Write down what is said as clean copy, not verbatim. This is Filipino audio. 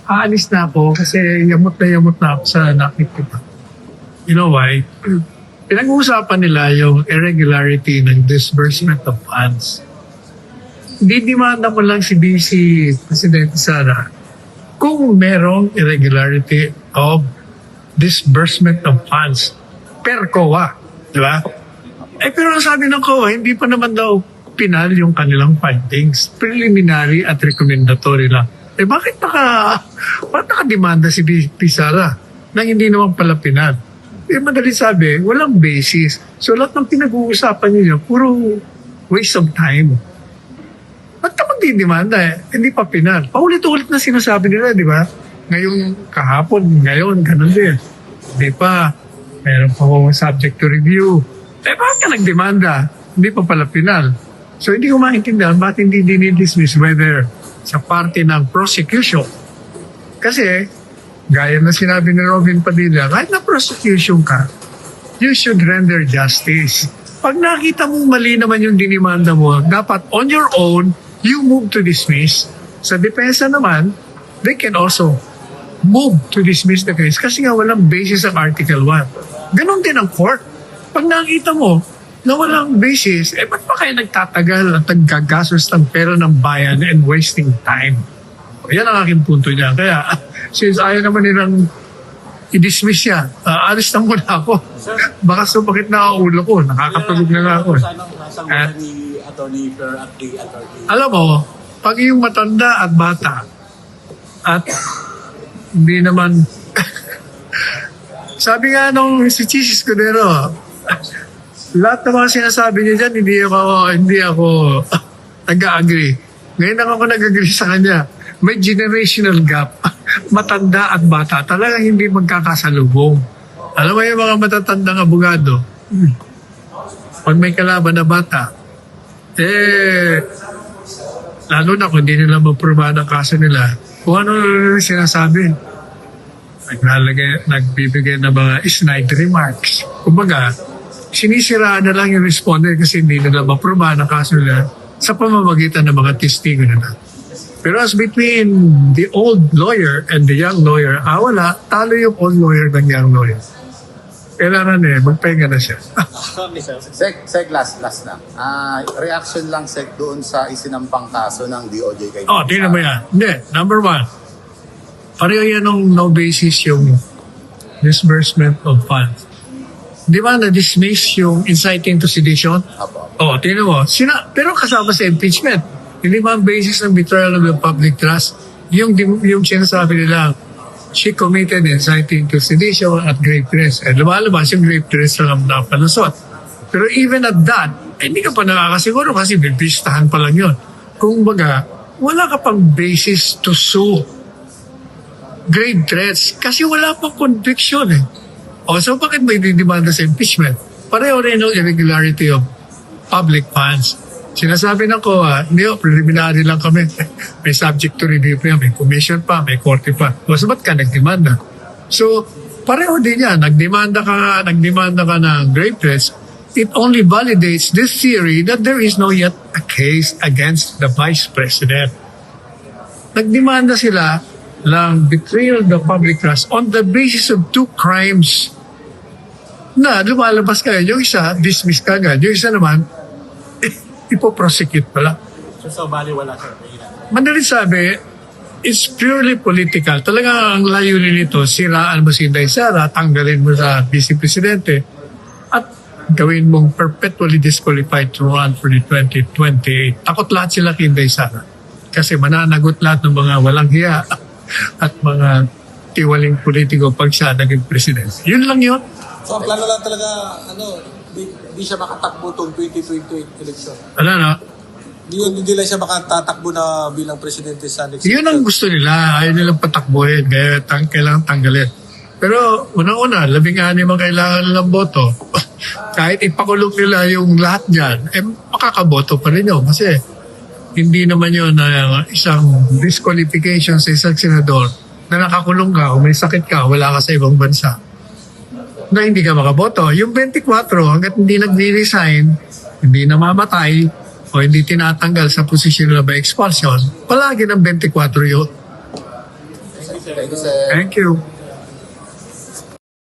aalis na ako kasi yamot na ako sa nakikita. You know why? Pinag-uusapan nila yung irregularity ng disbursement of funds. Didimanda mo lang si BC Presidente Sara kung merong irregularity of disbursement of funds per COA. Di ba? Pero ang sabi ng COA, hindi pa naman daw pinal yung kanilang findings. Preliminary at recommendatory lang. Bakit nakademanda si BP Sara nang hindi naman pala pinal? Madali sabi, walang basis. So lahat ng pinag-uusapan niyo, puro waste of time. Ba't ka magdidemanda Hindi pa pinal. Paulit-ulit na sinasabi nila, di ba? Ngayong kahapon, ngayon, ganun din. Hindi pa. Meron pa akong subject to review. Bakit ka nagdemanda? Hindi pa pala pinal. So hindi ko maintindihan bakit hindi dinidismiss whether sa parte ng prosecution. Kasi, gaya na sinabi ni Robin Padilla, kahit na prosecution ka, you should render justice. Pag nakita mong mali naman yung dinimanda mo, dapat on your own, you move to dismiss. Sa depensa naman, they can also move to dismiss the case kasi nga walang basis ang Article 1. Ganon din ang court. Pag nakita mo na walang basis, ba't pa kayo nagtatagal at naggagastos ng pera ng bayan and wasting time? Yan ang aking punto niya. Kaya, since ayaw naman nilang i-dismiss siya, alis na muna ako. Baka sumakit na ang ulo ko. Nakakatulog na nga ako. Alam mo, pag yung matanda at bata, at hindi naman, sabi nga nung si Chis Escudero, lahat ng mga sinasabi niya dyan, hindi ako nag-agree. Ngayon lang ako nag-agree sa kanya. May generational gap. Matanda at bata. Talagang hindi magkakasalubong. Alam mo yung mga matatandang abogado, pag may kalaban na bata, lalo na kung hindi nila maprubahan ang kaso nila, kung ano sinasabi, nagbibigay ng mga snide remarks. Kumbaga, sinisiraan na lang yung respondent kasi hindi nila maprubahan ang kaso nila sa pamamagitan ng mga testigo nila. Pero as between the old lawyer and the young lawyer, wala, talo yung old lawyer ng young lawyer. Kailangan magpahinga na siya. Sec, last na. Reaction lang, Sec, doon sa isinampang kaso ng DOJ kay Tingnan mo yan. Hindi, number one, pareho yan ng no basis yung disbursement of funds. Di ba na-dismiss yung inciting to sedition? Apo. Tingnan mo. Pero kasama sa impeachment. Hindi ba ang basis ng betrayal of the public trust? Yung sinasabi nila, she committed inciting to sedition at grave threats. Lumalabas yung grave threats lang na palusot. Pero even at that, hindi ka pa nakakasiguro kasi bibistahan pa lang yun. Kung baga, wala ka pang basis to sue grave threats kasi wala pang conviction So bakit may didemanda sa impeachment? Pareho rin yung irregularity of public funds. Sinasabi ng COA, hindi preliminary lang kami. May subject to review pa, may commission pa, may korte pa. So ba't ka nagdemanda? So, pareho din yan. Nagdemanda ka ng grave threats. It only validates this theory that there is no yet a case against the Vice President. Nagdemanda sila ng betrayal of the public trust on the basis of two crimes na lumalabas kayo. Yung isa, dismiss ka agad. Yung isa naman, ipoprosecute pala. So, baliwala siya. Madalit sabi, it's purely political. Talaga ang layunin nito, siraan mo si Inday Sara, tanggalin mo sa Vice Presidente, at gawin mong perpetually disqualified to run for the 2028. Takot lahat sila kay Inday Sara. Kasi mananagot lahat ng mga walang hiya at mga tiwaling politiko pag siya naging presidente. Yun lang yun. So, ang plano lang talaga, di siya makatakbo itong 2028 election. Hindi lang siya makatatakbo na bilang presidente sa next election. Yun ang gusto nila. Ayaw nilang patakbuhin. Kaya kailangan tanggalin. Pero unang-una, 16 ang kailangan nilang boto. Kahit ipakulong nila yung lahat dyan, makakaboto pa rin yun. Kasi hindi naman yun na isang disqualification sa isang senador na nakakulong ka o may sakit ka, wala ka sa ibang bansa, na hindi ka makaboto. Yung 24, hanggat hindi nag-resign, hindi namamatay, o hindi tinatanggal sa posisyon na by expulsion, palagi ng 24 yun. Thank you, Sec. Thank you.